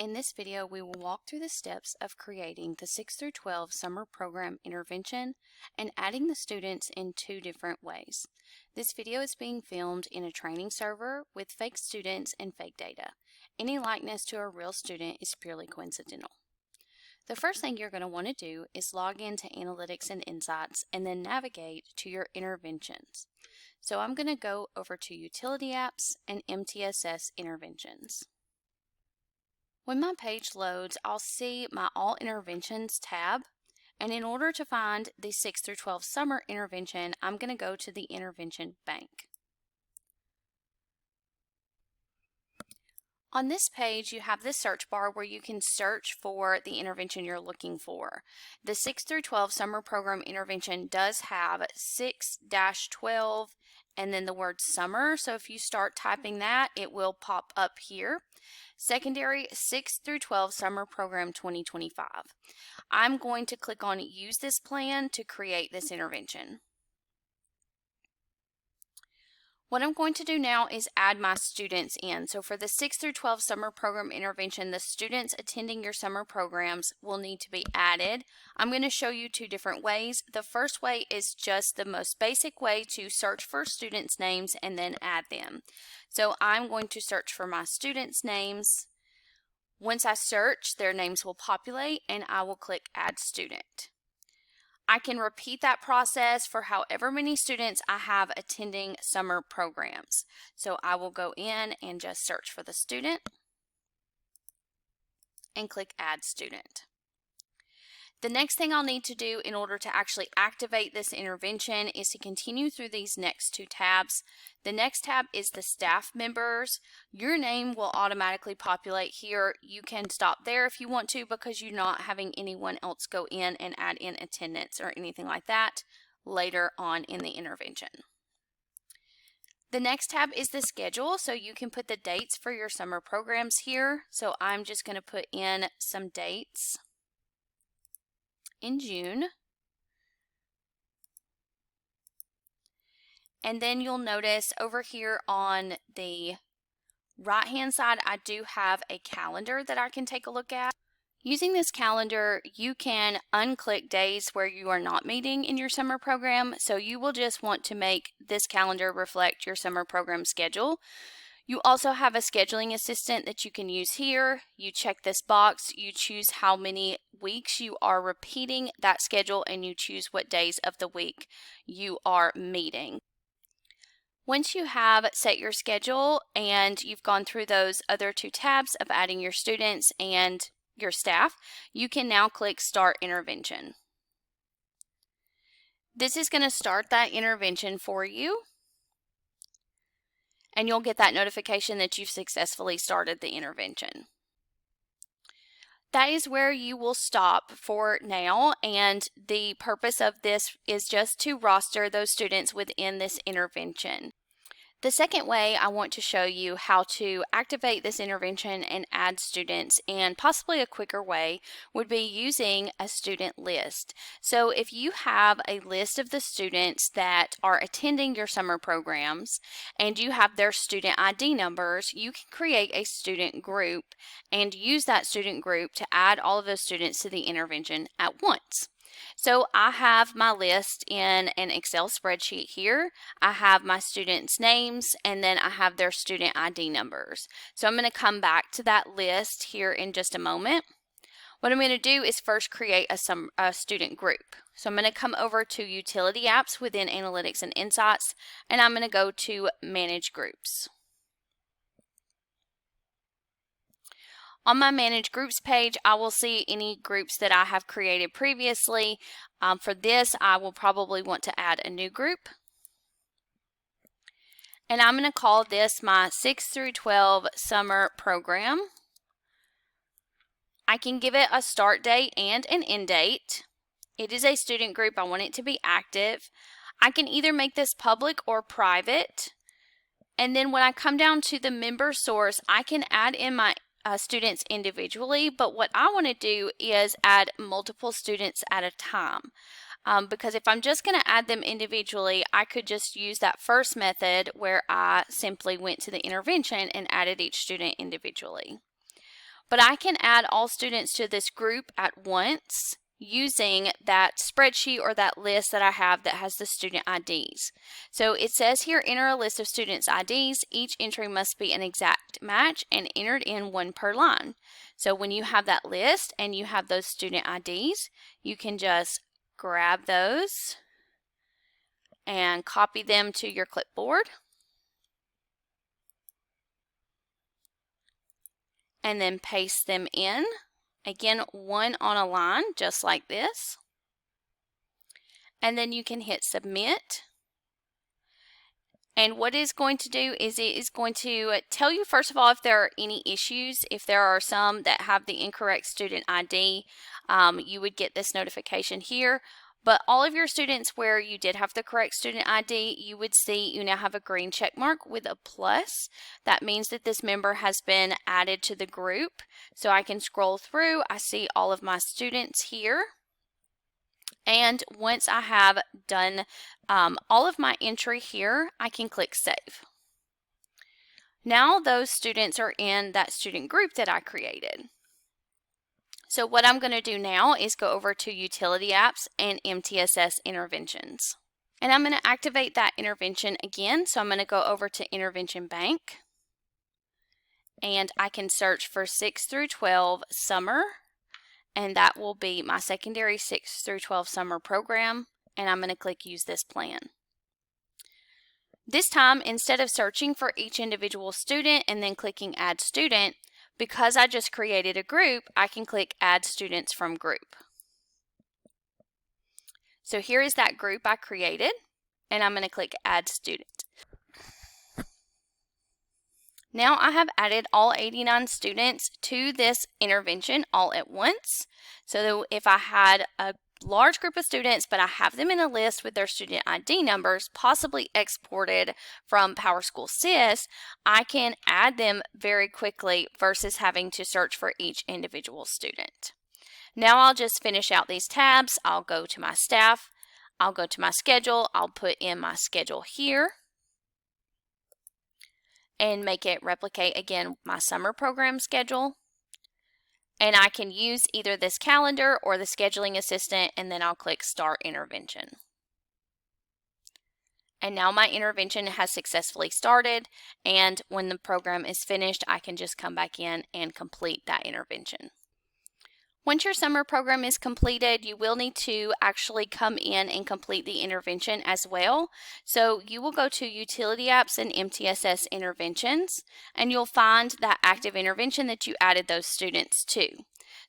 In this video, we will walk through the steps of creating the 6 through 12 summer program intervention and adding the students in two different ways. This video is being filmed in a training server with fake students and fake data. Any likeness to a real student is purely coincidental. The first thing you're going to want to do is log into Analytics and Insights and then navigate to your interventions. So I'm going to go over to Utility Apps and MTSS Interventions. When my page loads, I'll see my All Interventions tab, and in order to find the 6 through 12 summer intervention, I'm going to go to the intervention bank. On this page, you have this search bar where you can search for the intervention you're looking for. The 6 through 12 summer program intervention does have 6-12 and then the word summer. So if you start typing that, it will pop up here. Secondary 6 through 12 summer program 2025. I'm going to click on use this plan to create this intervention. What I'm going to do now is add my students in. So for the 6 through 12 summer program intervention, the students attending your summer programs will need to be added. I'm going to show you two different ways. The first way is just the most basic way to search for students' names and then add them. So I'm going to search for my students' names. Once I search, their names will populate and I will click Add Student. I can repeat that process for however many students I have attending summer programs. So I will go in and just search for the student and click Add Student. The next thing I'll need to do in order to actually activate this intervention is to continue through these next two tabs. The next tab is the staff members. Your name will automatically populate here. You can stop there if you want to because you're not having anyone else go in and add in attendance or anything like that later on in the intervention. The next tab is the schedule, so you can put the dates for your summer programs here. So I'm just going to put in some dates in June. And then you'll notice over here on the right hand side, I do have a calendar that I can take a look at. Using this calendar, you can unclick days where you are not meeting in your summer program. So you will just want to make this calendar reflect your summer program schedule. You also have a scheduling assistant that you can use here. You check this box, you choose how many weeks you are repeating that schedule, and you choose what days of the week you are meeting. Once you have set your schedule and you've gone through those other two tabs of adding your students and your staff, you can now click Start Intervention. This is going to start that intervention for you, and you'll get that notification that you've successfully started the intervention. That is where you will stop for now, and the purpose of this is just to roster those students within this intervention. The second way I want to show you how to activate this intervention and add students, and possibly a quicker way, would be using a student list. So if you have a list of the students that are attending your summer programs and you have their student ID numbers, you can create a student group and use that student group to add all of those students to the intervention at once. So I have my list in an Excel spreadsheet here. I have my students' names and then I have their student ID numbers. So I'm going to come back to that list here in just a moment. What I'm going to do is first create a student group. So I'm going to come over to Utility Apps within Analytics and Insights, and I'm going to go to Manage Groups. On my Manage Groups page, I will see any groups that I have created previously. For this, I will probably want to add a new group. And I'm going to call this my 6 through 12 summer program. I can give it a start date and an end date. It is a student group. I want it to be active. I can either make this public or private. And then when I come down to the member source, I can add in my students individually, but what I want to do is add multiple students at a time. Because if I'm just going to add them individually, I could just use that first method where I simply went to the intervention and added each student individually. But I can add all students to this group at once using that spreadsheet or that list that I have that has the student IDs. So it says here, enter a list of students' IDs. Each entry must be an exact match and entered in one per line. So when you have that list and you have those student IDs, you can just grab those and copy them to your clipboard. And then paste them in. Again, one on a line, just like this. And then you can hit submit. And what it's going to do is it is going to tell you, first of all, if there are any issues. If there are some that have the incorrect student ID, you would get this notification here. But all of your students where you did have the correct student ID, you would see you now have a green check mark with a plus. That means that this member has been added to the group. So I can scroll through, I see all of my students here. And once I have done all of my entry here, I can click Save. Now those students are in that student group that I created. So what I'm going to do now is go over to Utility Apps and MTSS Interventions. And I'm going to activate that intervention again. So I'm going to go over to Intervention Bank. And I can search for 6 through 12 summer. And that will be my secondary 6 through 12 summer program. And I'm going to click Use this plan. This time, instead of searching for each individual student and then clicking Add Student, because I just created a group, I can click Add Students from Group. So here is that group I created, and I'm going to click Add Student. Now I have added all 89 students to this intervention all at once. So if I had a large group of students, but I have them in a list with their student ID numbers, possibly exported from PowerSchool SIS, I can add them very quickly versus having to search for each individual student. Now I'll just finish out these tabs. I'll go to my staff, I'll go to my schedule, I'll put in my schedule here and make it replicate again my summer program schedule. And I can use either this calendar or the scheduling assistant, and then I'll click Start Intervention. And now my intervention has successfully started, and when the program is finished, I can just come back in and complete that intervention. Once your summer program is completed, you will need to actually come in and complete the intervention as well. So you will go to Utility Apps and MTSS Interventions, and you'll find that active intervention that you added those students to.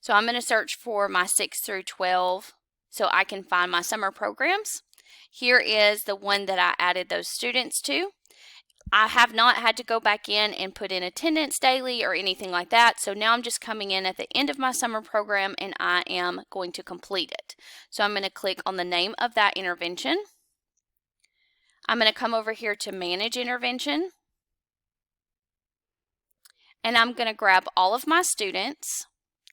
So I'm going to search for my 6 through 12 so I can find my summer programs. Here is the one that I added those students to. I have not had to go back in and put in attendance daily or anything like that. So now I'm just coming in at the end of my summer program and I am going to complete it. So I'm going to click on the name of that intervention. I'm going to come over here to Manage Intervention. And I'm going to grab all of my students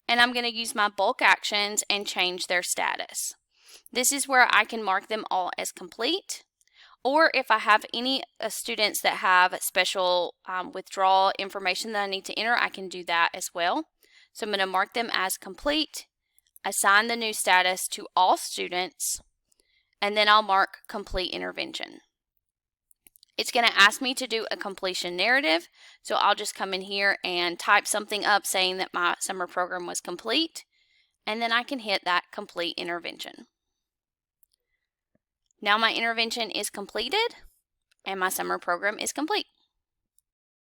and I'm going to use my bulk actions and change their status. This is where I can mark them all as complete. Or if I have any students that have special withdrawal information that I need to enter, I can do that as well. So I'm going to mark them as complete, assign the new status to all students, and then I'll mark complete intervention. It's going to ask me to do a completion narrative, so I'll just come in here and type something up saying that my summer program was complete, and then I can hit that complete intervention. Now my intervention is completed and my summer program is complete.